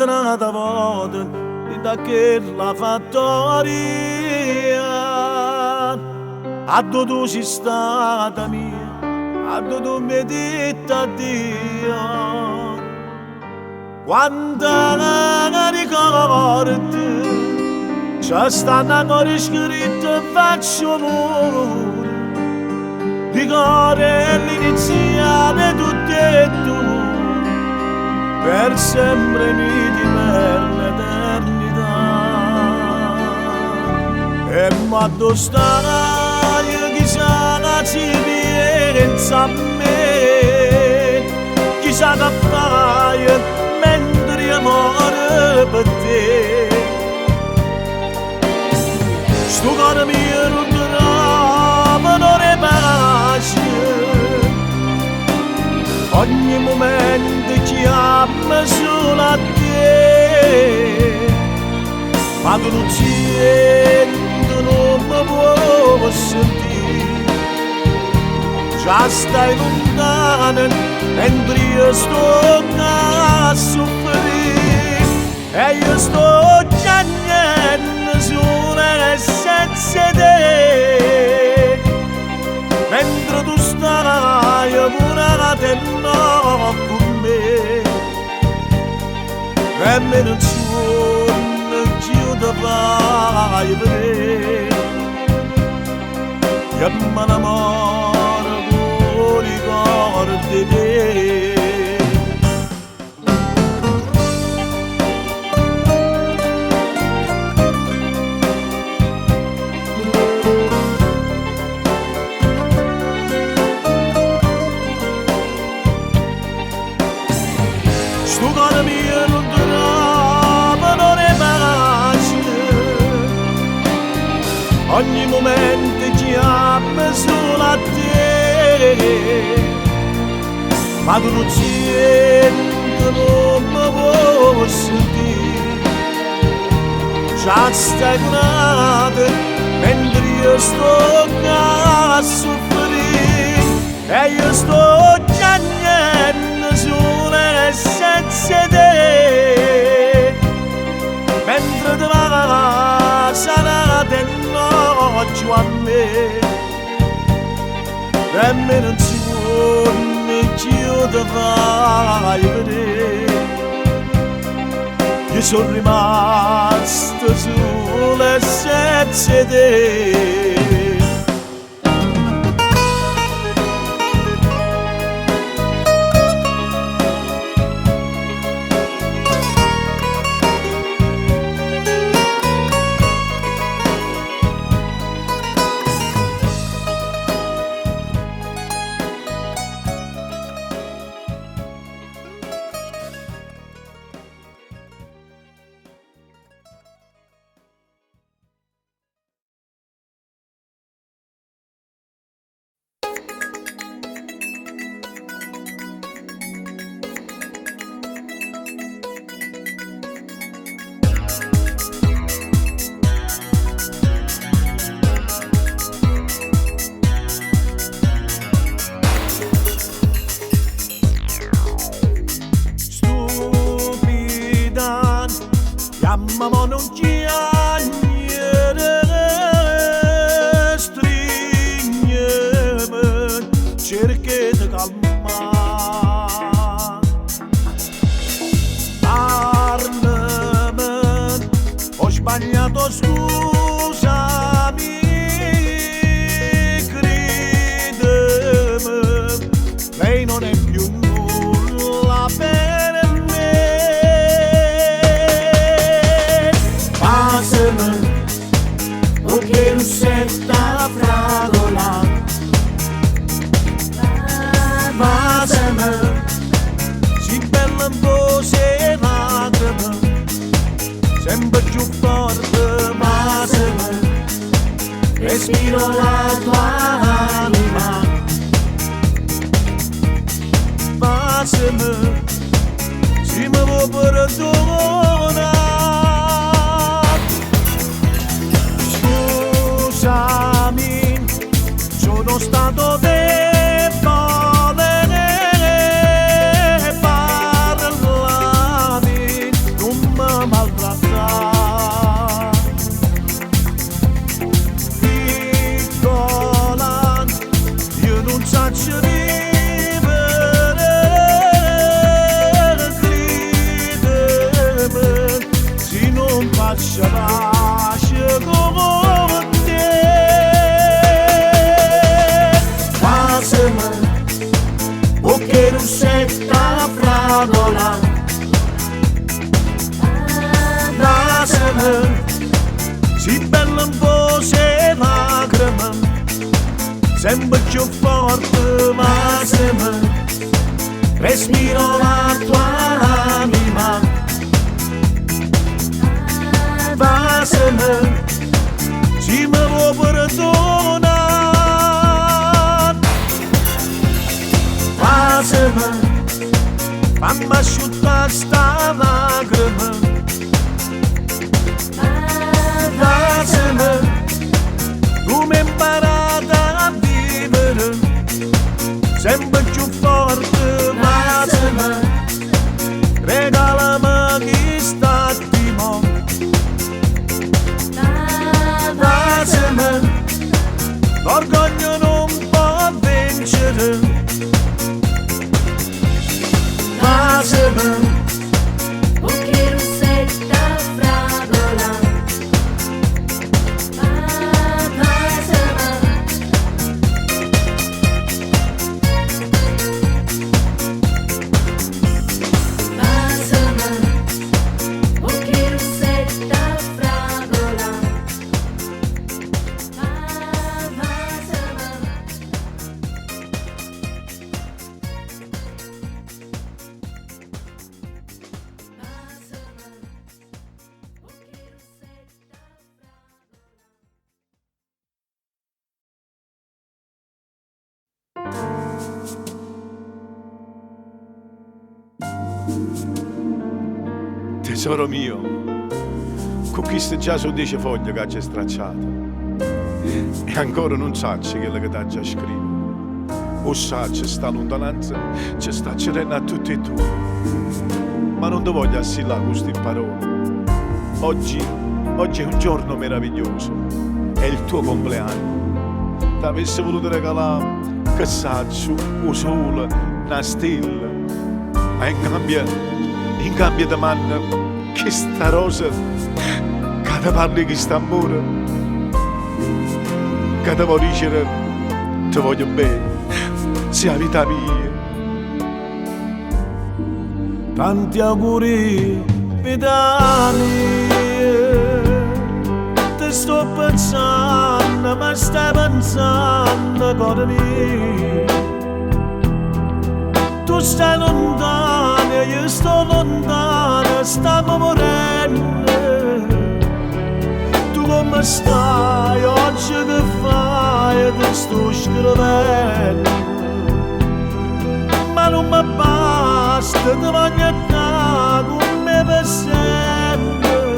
un'altra volta da quella fattoria. A dove tu sei stata mia, a dove tu mi hai detto addio. Quanta ricordi ci stanno ancora scritti in faccio amore. Ricordi l'iniziale tutti e tu, per sempre miti per l'eternità. E ma dove stai, chissà la pensa a me, chissà che fai mentre amore per te. Sto cuore mio non trova, non è pace, ogni momento chiama solo a te, ma tu non senti, non mi puoi sentire, già stai lontano mentre io sto a soffrire, e io sto piangendo solo e senza te, mentre tu stai pure te no con me, e me non sono chiuso vai vedere, che mi innamoro con ricordi di te. Sto cuore mio non trova, non è pace, ogni momento chiama solo a te, ma tu non senti, non mi puoi sentire, già stai nato mentre io sto a soffrire, e io sto piangendo solo e senza te, mentre te va sarà del noce a me, e me non si può né chiudere vai vedere, io sono rimasto solo e senza te. Mamma non chiagnere, stringeme, cerchi di calmare. Parlami, ho sbagliato, scusami, credimi, lei non è più nulla per me. Che russetta fragola, vaseme, si bella un po' se lacrime, sempre più forte, vaseme, respiro la tua anima, vaseme, si mi vuoi perdonare. Sono stato debole, parlami, non faccio vivere, credimi, se non faccio pace come te. Passami, perché non sei la fragola. Passami, si bella un po' se lacrime, sempre più forte, passami, respiro la tua anima. Passami, si mi vuoi perdonare. Passami, fammi asciuttare sta lacrima. Passami, come imparare a vivere, sempre più forte, passami, regalami questa attimo. Passami, l'orgoglio non può vincere. Passami, perché non sei la fragola. Tesoro mio, con queste già sono 10 foglie che ci stracciato e ancora non sacci quello che ti ha già scritto. O sacci sta lontananza ci sta cerendo a tutti e tu, ma non ti voglio assillare queste parole. Oggi è un giorno meraviglioso, è il tuo compleanno. Ti avessi voluto regalare che saccio, o sole, una stella, ma in cambio di manna che sta rosa, che ti parli che sta amore, che ti vuoi dicere ti voglio bene, sia vita mia. Tanti auguri, vita mia, ti sto pensando, ma stai pensando, cuore mio. Tu stai lontana, io sto lontana, stiamo morendo. Tu come stai, oggi che fai, ti sto scrivendo. Ma non mi basta, ti voglio dare con me per sempre.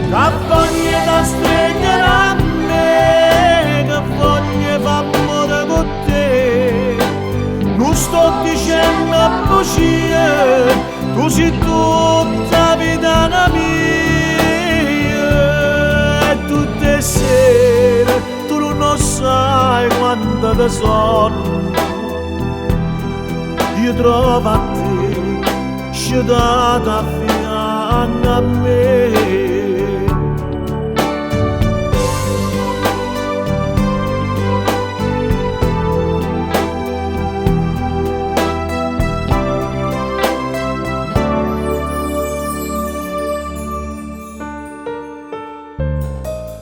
Che voglio da stringere a me, che voglio fa amore con te. Non sto dicendo bugie, tu sei tutta vita mia. E tutte le sere tu non sai quanto ti sono. Io trovo a te, sciutata a fianco a me.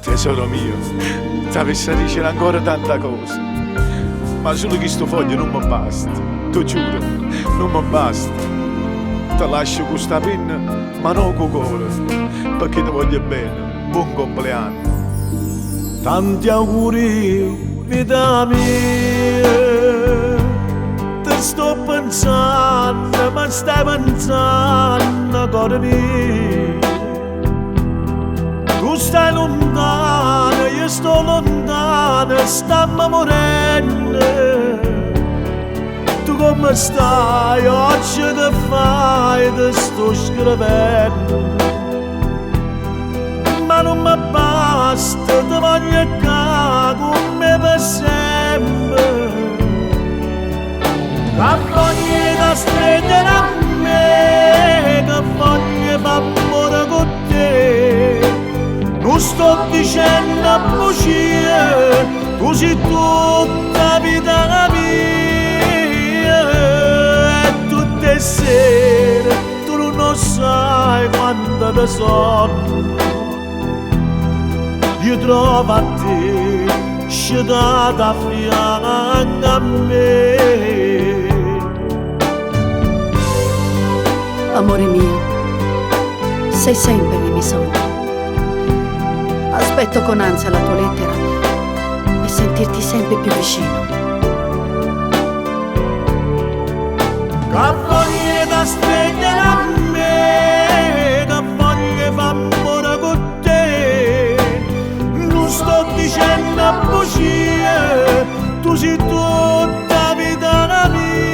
Tesoro mio, ti avessi a dire ancora tanta cosa, ma solo questo foglio non mi basta, ti giuro, non mi basta. Ti lascio con questa penna, ma non con cuore, perché ti voglio bene. Buon compleanno. Tanti auguri, vita mia, ti sto pensando, ma stai pensando, cuore mio. Tu stai lontana, io sto lontana, stiamo morendo. Tu come stai, oggi che fai, ti sto scrivendo. Ma non mi basta, ti voglio con me per sempre. da stringere a me, che voglio amore con te. Non sto dicendo bugie, tu sei tutta vita mia. E tutte le sere tu non sai quando ti sonno, io trovo a te, sciatata a fianco a me. Amore mio, sei sempre nei miei sogni. Aspetto con ansia la tua lettera e sentirti sempre più vicino. Che voglia da stringere a me, che voglia fa amore con te. Non sto dicendo bugie, tu sei tutta vita mia.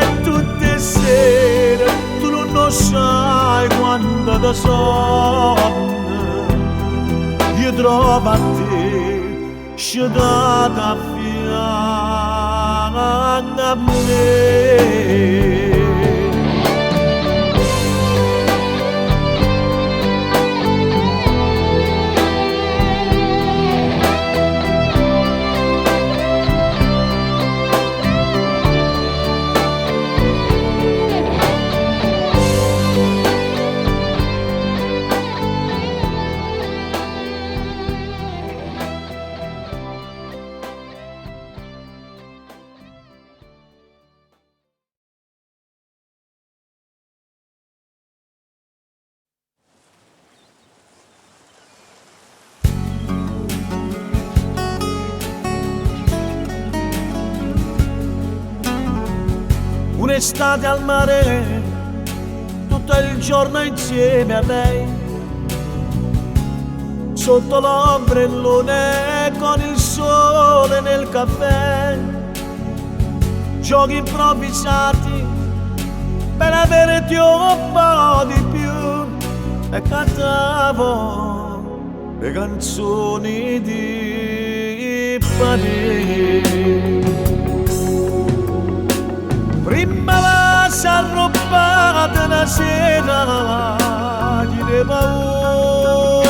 E tutte le sere tu non sai quando ti sonno, io trovo a te, sciatata a fianco a me. Un'estate al mare, tutto il giorno insieme a lei, sotto l'ombrellone con il sole nel caffè, giochi improvvisati per averti un po' di più, e cantavo le canzoni di Parigi. Prima la s'arrobbata una sera di paura,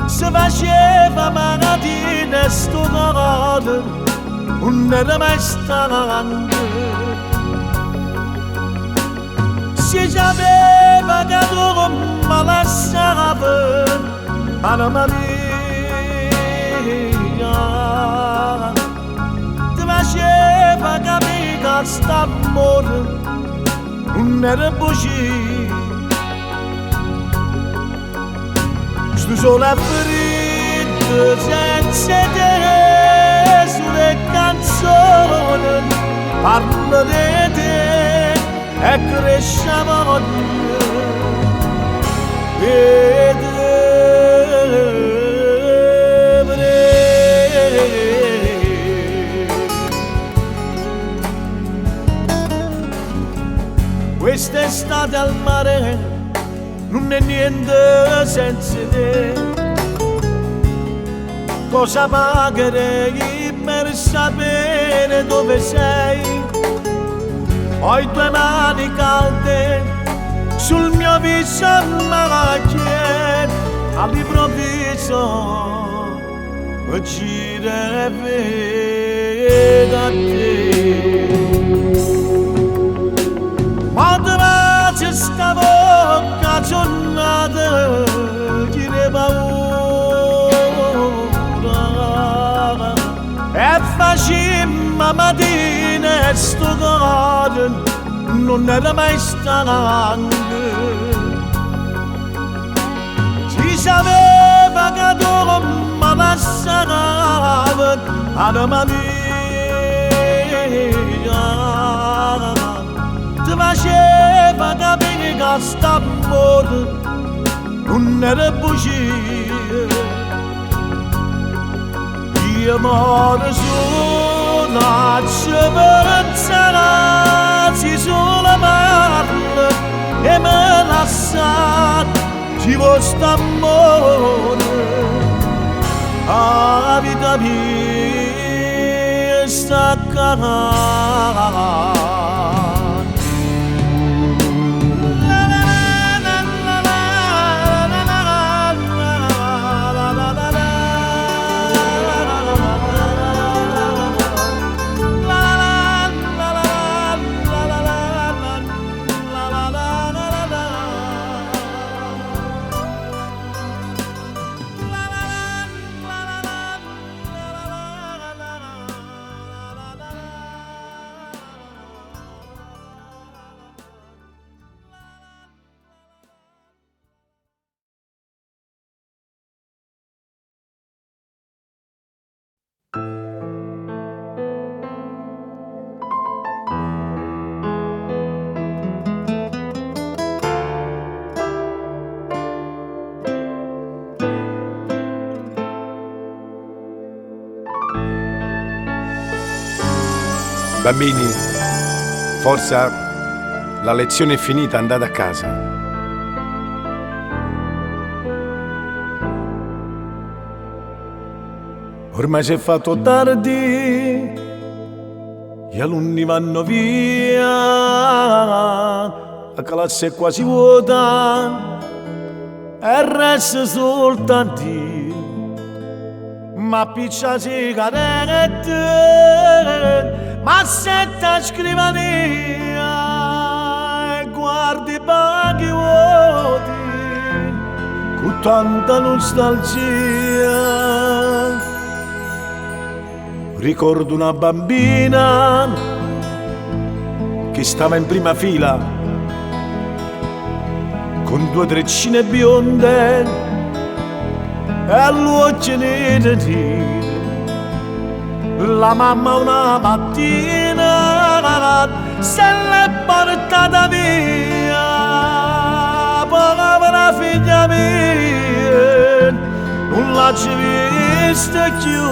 si faceva mattina sto cuore, non era mai stanco. Si sapeva che tu mi lasciavi, anima mia, faceva capire che st'amore non era bugie. Sto solo a ferito senza te, sulle canzoni parlo di te e cresce la voglia di te. Quest'estate al mare non è niente senza te. Cosa pagherei per sapere dove sei? Ho i tue mani calde sul mio viso macchie, all'improvviso mi gira e vedo a te. Quando c'è sta bocca giornata chi ne paura, e facemmo mattina e sto cuore non era mai stanco. Si sapeva che tu mi lasciavi, anima mia, ti faceva capire che st'amore non era bugie. Io muore sola, ci pensare, si sola parla e me lascia, ci vuole st'amore, a vita mia, staccare. Bambini, forza, la lezione è finita, andate a casa. Ormai si è fatto tardi, gli alunni vanno via, la classe è quasi vuota e resta soltanto io. Ma piccia sigarette, ma setta scrivania e guardi i banchi vuoti con tanta nostalgia. Ricordo una bambina che stava in prima fila con due treccine bionde e all'occhio neri. La mamma una mattina se l'è portata via, povera figlia mia, non l'ha vista più.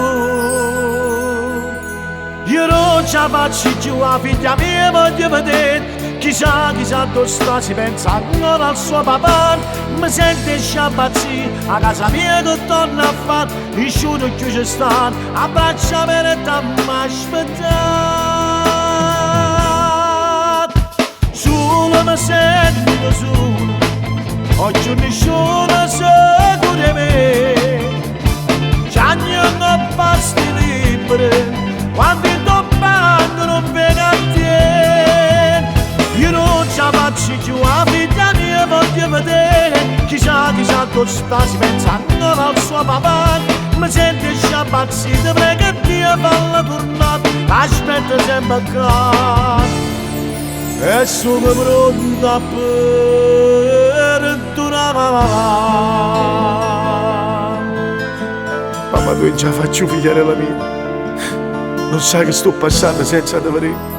Io non ce la faccio più, la figlia mia voglio vedere. Chissà dove sta, si pensa ancora al suo papà. Mi sente sciabazzì, a casa mia che torna a fare. I sciuto che ci stanno, a braccia per te m'aspettare. Solo mi sento solo, oggi nessuno sa di me. C'hanno non pasti liberi, quando ti pagano non vengo a te. Io non ce la faccio più, la figlia mia voglio vedere. Chissà dove sta, si pensa ancora al suo papà. Mi sente sciabazzito, prega Dio falla tornare. Aspetta sempre qua e sono pronta per tornare. Mamma, tu già faccio figliare la mia. Non sai che sto passando senza te vedere.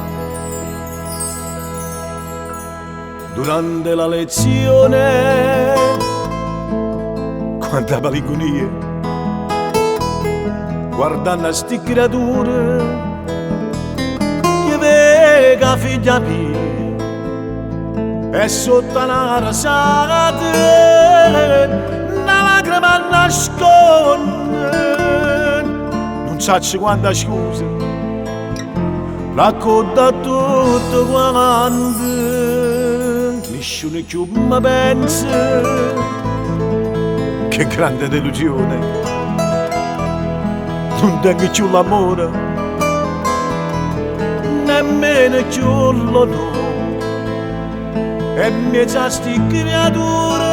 Durante la lezione, Quanta malinconia, guardando a sti creature, che vega figlia mia, e sotto una rasata, una lacrima nasconde. non sai quanta scusa, Racconta tutto quanto, nessuno più mi pensa. che grande delusione. Non tengo più l'amore, Nemmeno più l'onore. E mezza sti creature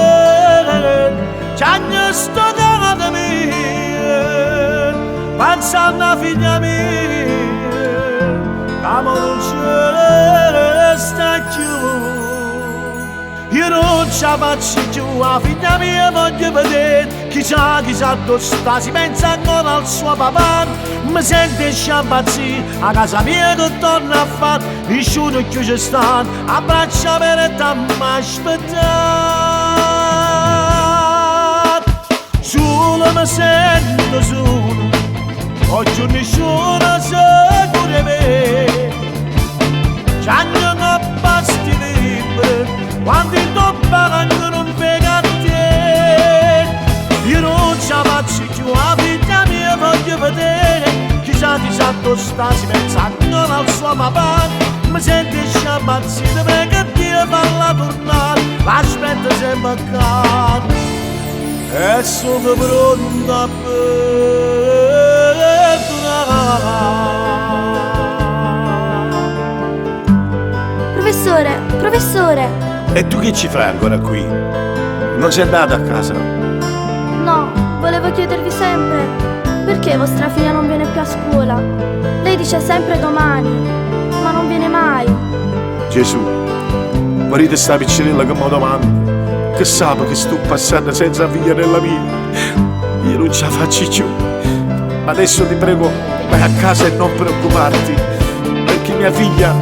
c'hanno stoccato mia, pensando a figlia mia, ma non c'è sta più. Io non ce la faccio più, la figlia mia voglio vedere. Chissà dove sta, si pensa ancora al suo papà. Mi sente sciabazzì, a casa mia che torna a fare. I sciuti che ci stanno, a braccia per te m'aspettare. Solo mi sento solo, oggi nessuno sa di me. C'hanno una pasti liberi, quando ti pagano non venga a te. Io non ce la faccio più, la figlia mia voglio vedere. Chissà dove sta si pensa non al suo papà, mi senti sciamazzito perché Dio fa la tornare, l'aspetta sempre accanto, e sono pronto a perdonare. Professore, E tu che ci fai ancora qui? Non sei andato a casa? no, volevo chiedervi sempre, perché vostra figlia non viene più a scuola? Lei dice sempre domani, ma non viene mai. Gesù, guarite sta piccinella che mi domanda, che sa che sto passando senza figliarella mia. Io non ce la faccio più. Ma adesso ti prego, vai a casa e non preoccuparti, perché mia figlia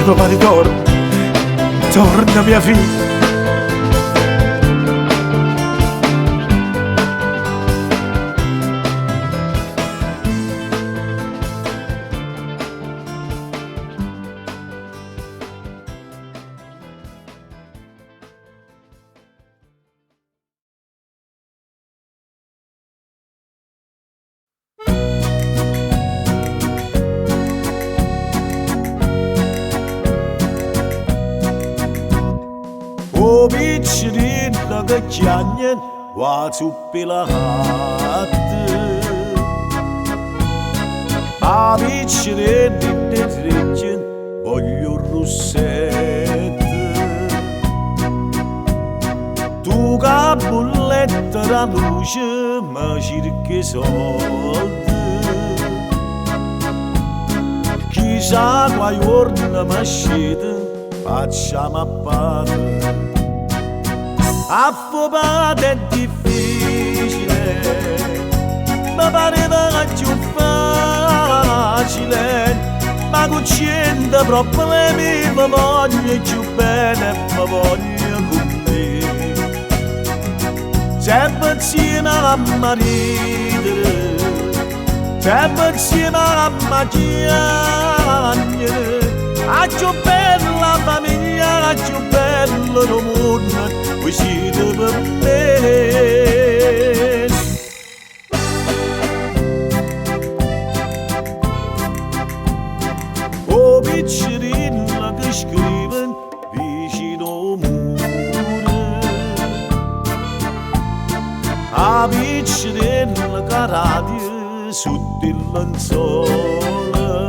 domani torna mia figlia. O piccerina che chiagnen va zuppi la hatte, a piccerina in trecchen voglio un rossetto, tu capulletta la luce ma cerchi soldi, chissà quai giorno mi scende facciamo a parte. Affobata è difficile, ma pareva più facile, ma con 100 problemi mi voglio più bene, mi voglio con te. Sempre insieme a maridere, sempre insieme a mangiare, a più bella famiglia, a più bello il mondo, voi siete per me. O piccerina che scriven vicino al muro, a piccerina che radio sotto il lenzuolo,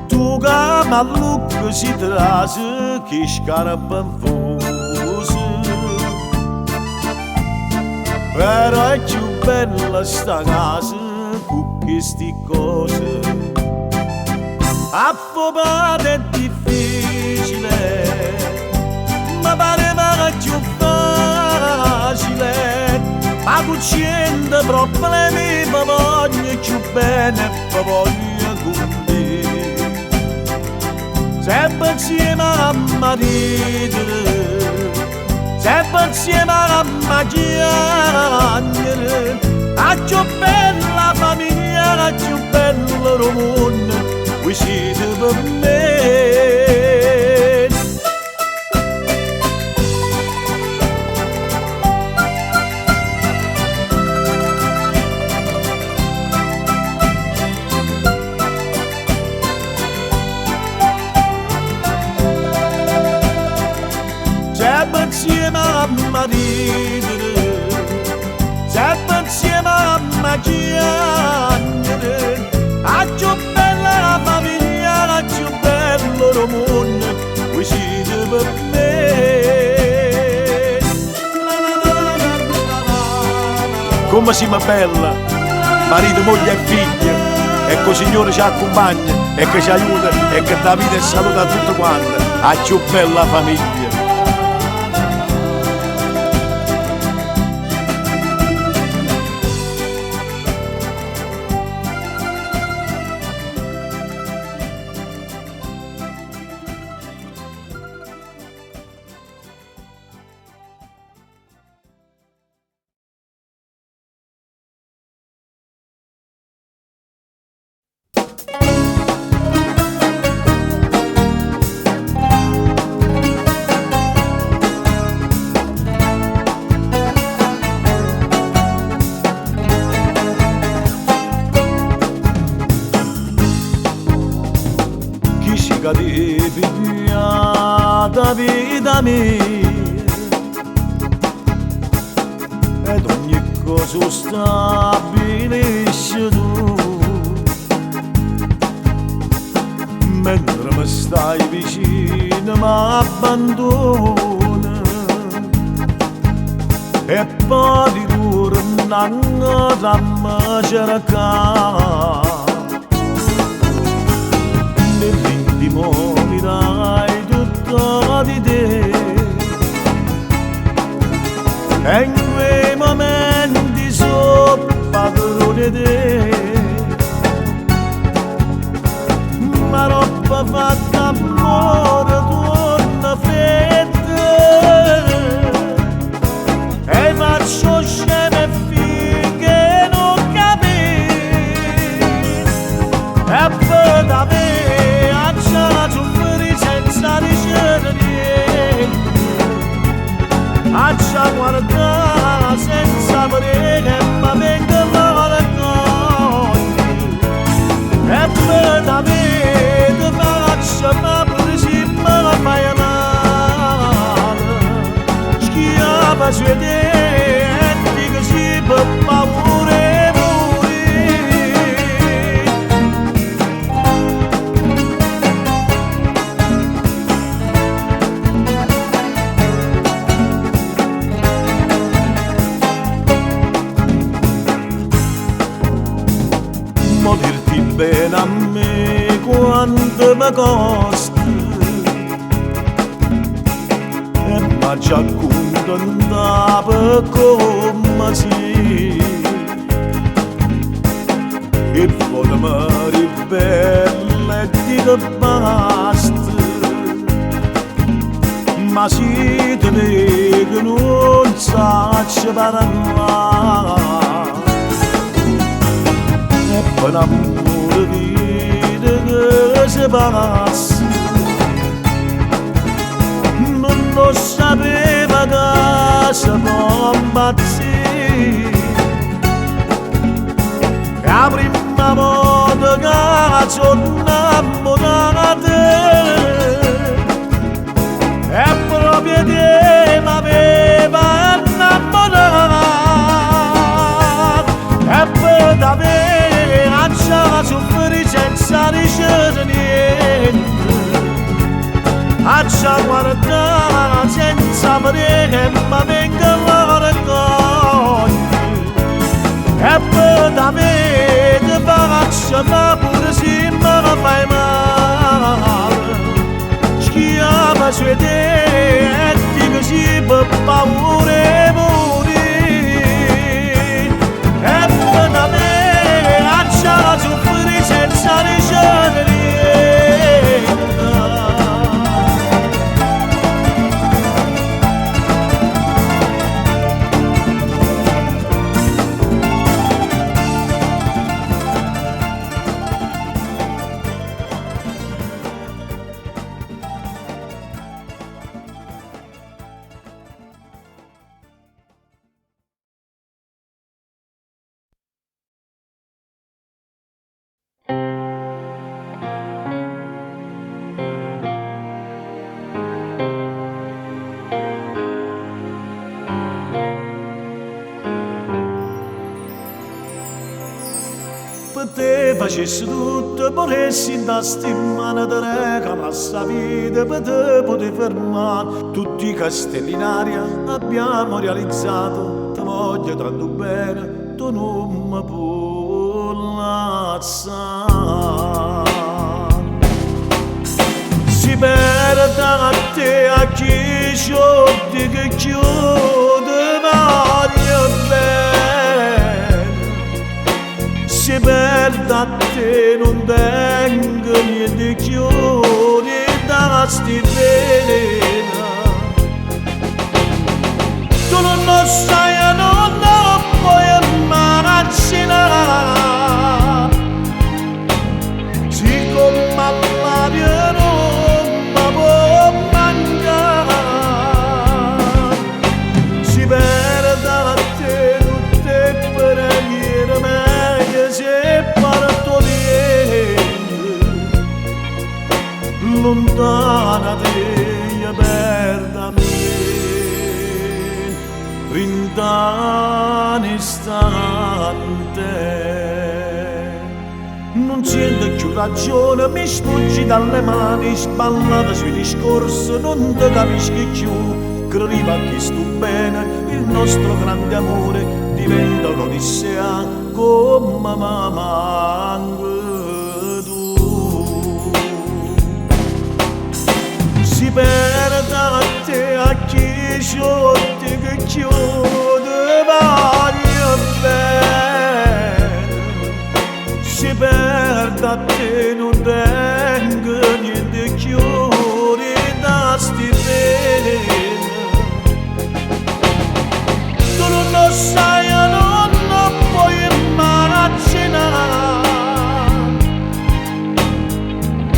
tu che mallucco si trase che scarpa infusa, però è più bella sta casa con queste cose. Affobata è difficile, ma pareva più facile, ma con 100 problemi mi voglio più bene, mi voglio con te. Sempre insieme a maridere, sempre insieme a mangiare, a più bella famiglia, a più bello il mondo, voi siete per me. Sempre insieme a maridere, sempre insieme a mangiare, a più bella la famiglia, a più bello il mondo, voi siete per me. Come siamo bella, marito, moglie e figlia, e che il Signore ci accompagna, e che ci aiuta, e che dà vita e salute a tutti quanti, a più bella famiglia. vita mia ed ogni cosa stabilisci tu mentre mi stai vicino mi abbandona e poi di tornare a me cercare nell'intimo mi dai tutto di te e in quei momenti so padrone di te ma roba fatta amore torna fredda e faccio sceme finché non capisco e poi da me accia soffrire senza ricevere niente accia guardare senza vedere ma venga la raccoglie e poi da me ti faccio ma pure se me la fai male schiava su di te e dico sì per paura e dirti bene a me quanto mi costa e ma già contenta per come sei e poi mi ribella e dico basta ma si te vedo non saccio parlare un amore vita che si passa non lo sapeva che si può impazzire la prima volta che sono innamorata è proprio te mi aveva innamorato e poi da me accia soffrire senza ricevere niente accia guardare senza vedere ma venga la raccoglie e poi da me ti faccio ma pure se me la fai male schiava su di te e dico sì per paura e morire e poi da me accia soffrire senza ricevere niente per te facessi tutto, volessi da stimare te rega passa vita per te poter fermare tutti i castelli in aria abbiamo realizzato ti voglio tanto bene tu non mi puoi lasciare si perde a te a chi sciogli che chiude voglio bene si perde a te non tengo niente chiudi da sti velena tu non lo sai e non lo puoi immaginare siccome l'aria non mi può mancare si perde a te tutte preghiere meglio se parto di lontana te rintani istante. Non sento più ragione, mi sfuggi dalle mani, sballata sui discorsi, non ti capisci più. Crediva che sto bene, il nostro grande amore diventa un'odissea come mamma tu. Si perde a te a chi sciotti che chiude voglio bene. Si perde a te non tengo niente chiudi da sti bene. Tu non lo sai, non lo puoi immaginare.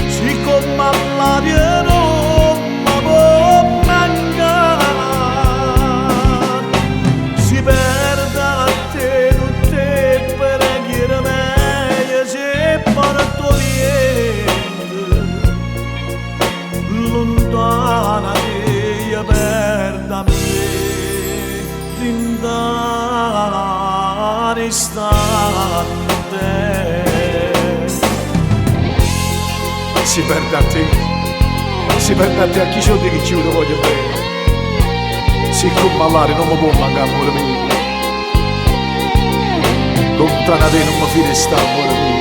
Siccome all'aria non mi può mancare. Si perde a te tutte preghiere meglio se porto niente. Lontana che perda me. Rintani istante. Si perde a te a chi c'ho di che ci voglio bene. Siccome all'aria non mi può mancare amore mio, lontana te non mi fide sta amore mio.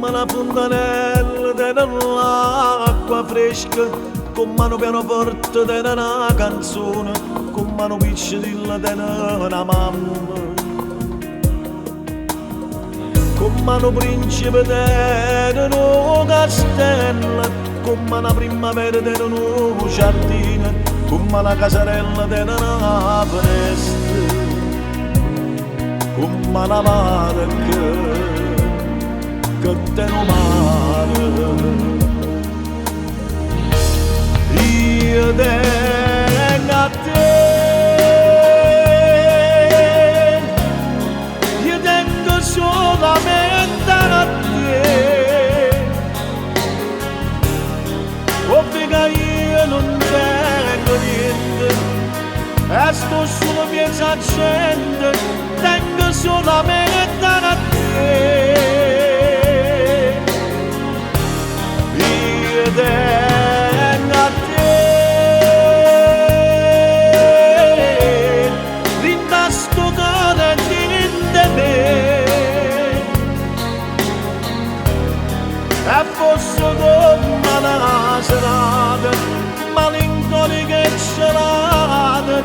Una fontanella dell'acqua fresca, con mano pianoforte della canzone, con mano picciola della mamma, con mano principe della castella, con mano primavera della giardina, con mano casarella della foresta, con mano barca che te non male. Io tengo a te, io tengo solamente a te. Ovvio che io non tengo niente, e sto solo piensa gente, tengo solamente a te. Tengo a te, rinnasto cuore di me, e fosse come una serata malinconica e celata,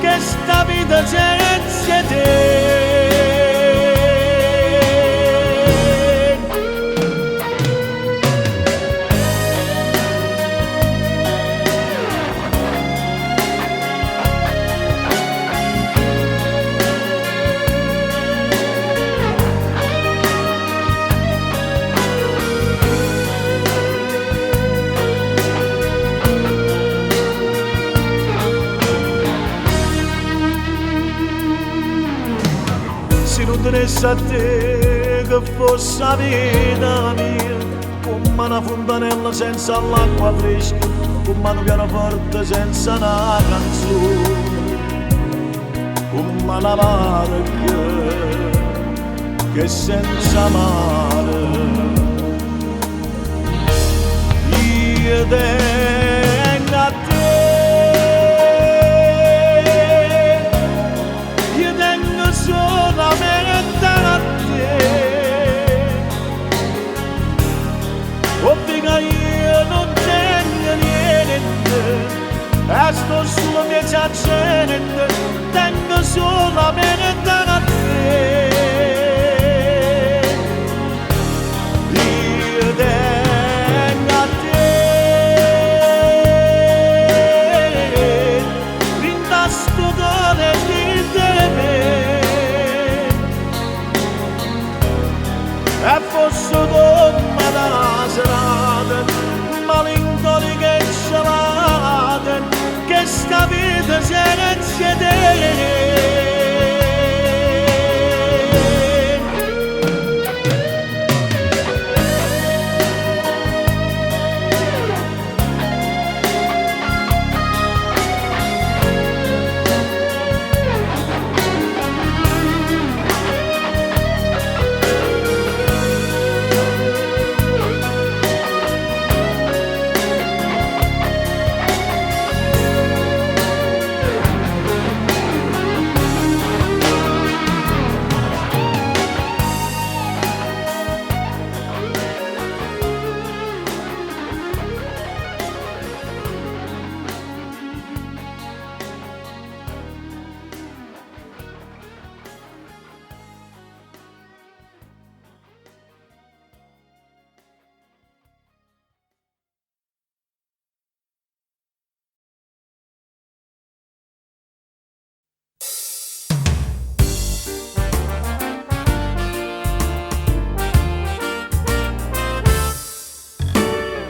che sta vita senza te. Se non tenesse a te che fosse la vita mia, come una fontanella senza l'acqua fresca, come un pianoforte senza una canzone, come una barca che senza mare. Io tengo a te, io tengo solamente a te. Ovvio che io non tengo niente, e sto solo mezzo a gente, tengo solamente a te. Io tengo a te, rinda sto cuore di te. E fosse come la serata, malinconica e gelata, che sta vita senza te.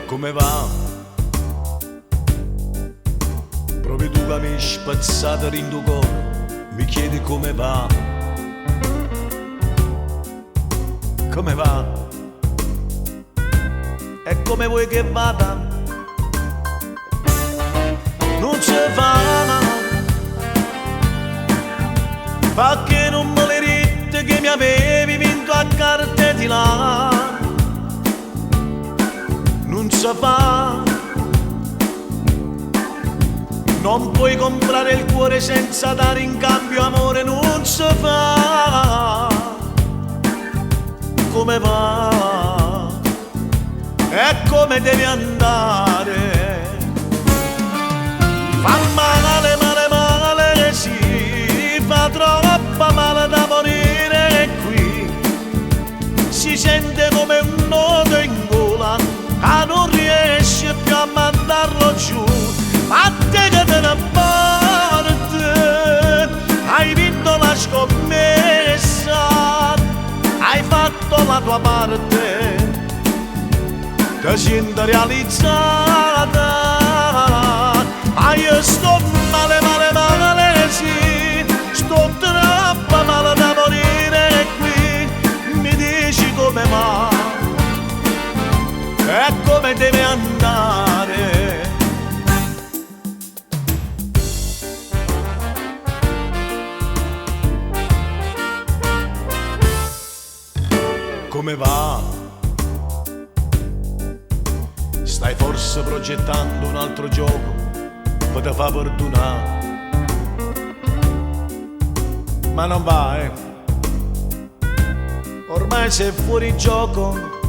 Come va? Proprio tu che mi hai spazzato in tuo cuore, mi chiedi come va? Come va? E come vuoi che vada? Non ci fa, perché non me le rite che mi avevi vinto a carte di là. Non si fa, non puoi comprare il cuore senza dare in cambio amore, non si fa. Come va? E come devi andare? Fa male, male, male, sì, fa troppo male da morire qui. Si sente come un nodo in gola, che non riesce più a mandarlo giù. Ma te che te ne parte, hai vinto la scommessa, hai fatto la tua parte, ti senti realizzata. Ma io sto male, male, male, sì, sto troppo male da morire qui. Mi dici come va? E come deve andare? Come va? Stai forse progettando un altro gioco per te fa fortunare, ma non va, ormai sei fuori gioco.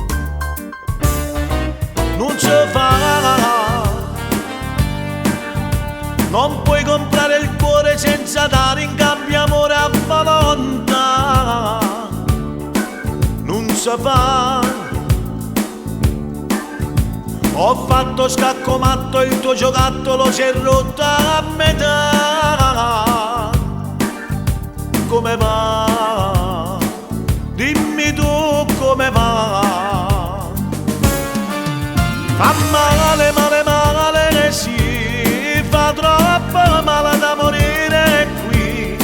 Non ci fa, non puoi comprare il cuore senza dare in cambio amore a volontà. Non si fa, ho fatto scacco matto, il tuo giocattolo si è rotto a metà. Come va? Dimmi tu come va? Fa male, male, male, sì, fa troppo male da morire qui.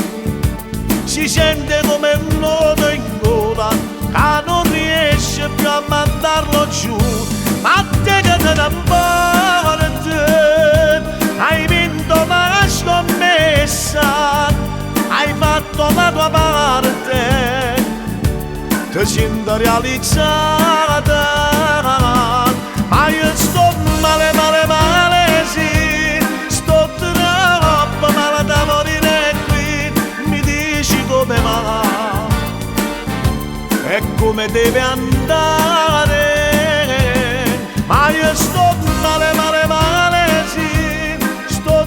Si sente come un nodo in gola, che non riesce più a mandarlo giù. Ma te che te ne parte, hai vinto la scommessa, hai fatto la tua parte, ti senti realizzata. Ma io sto male, male, male, sì, sto troppo male da morire qui. Mi dici come va? E come deve andare? Ma io sto male, male, male, sì, sto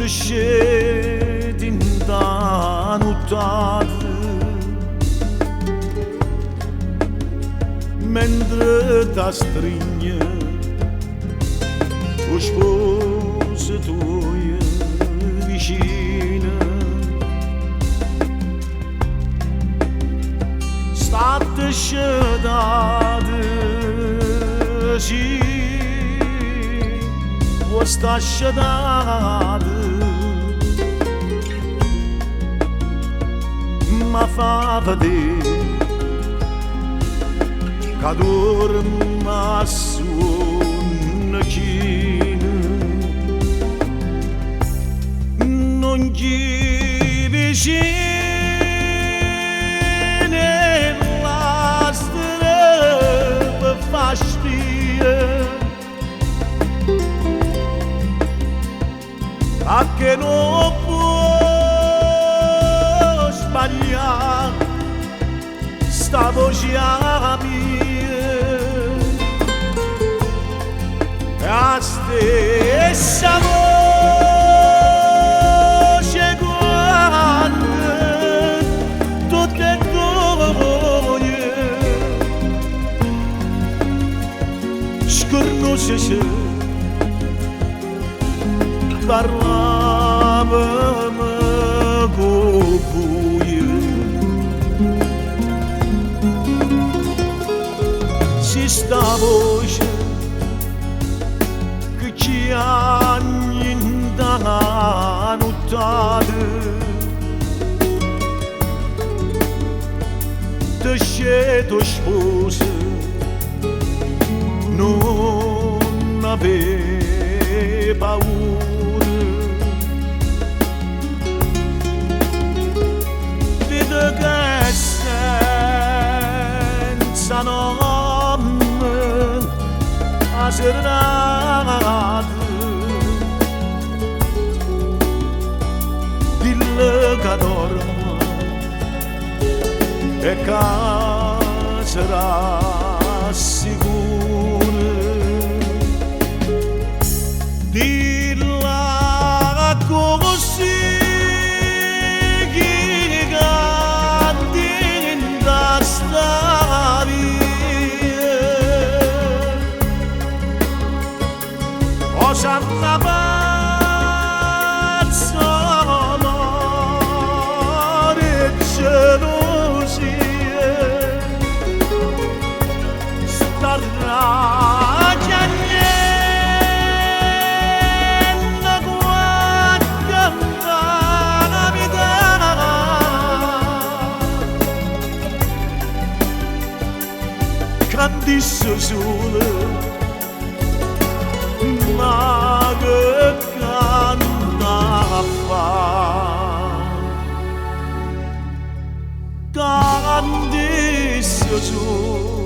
scendinda nottata mentre ti stringe lo sposo tuo vicino state scetate sì questa scetate ma fa vedere che dorma su un chino non ci vicino la strada fa spia a che non può sbagliare sta voce mia la stessa voce quando tutte e due scornose se parlavamo con buio si sta voce che ci anninda nottata te sceto sposa non aveva paura vedo che senza nome a serrata dille che dormo e che sarà sicuro dilla così che cantinda sta via o santa pazza amore gelosia starà grandissimo sole ma che canta fa grandissimo sole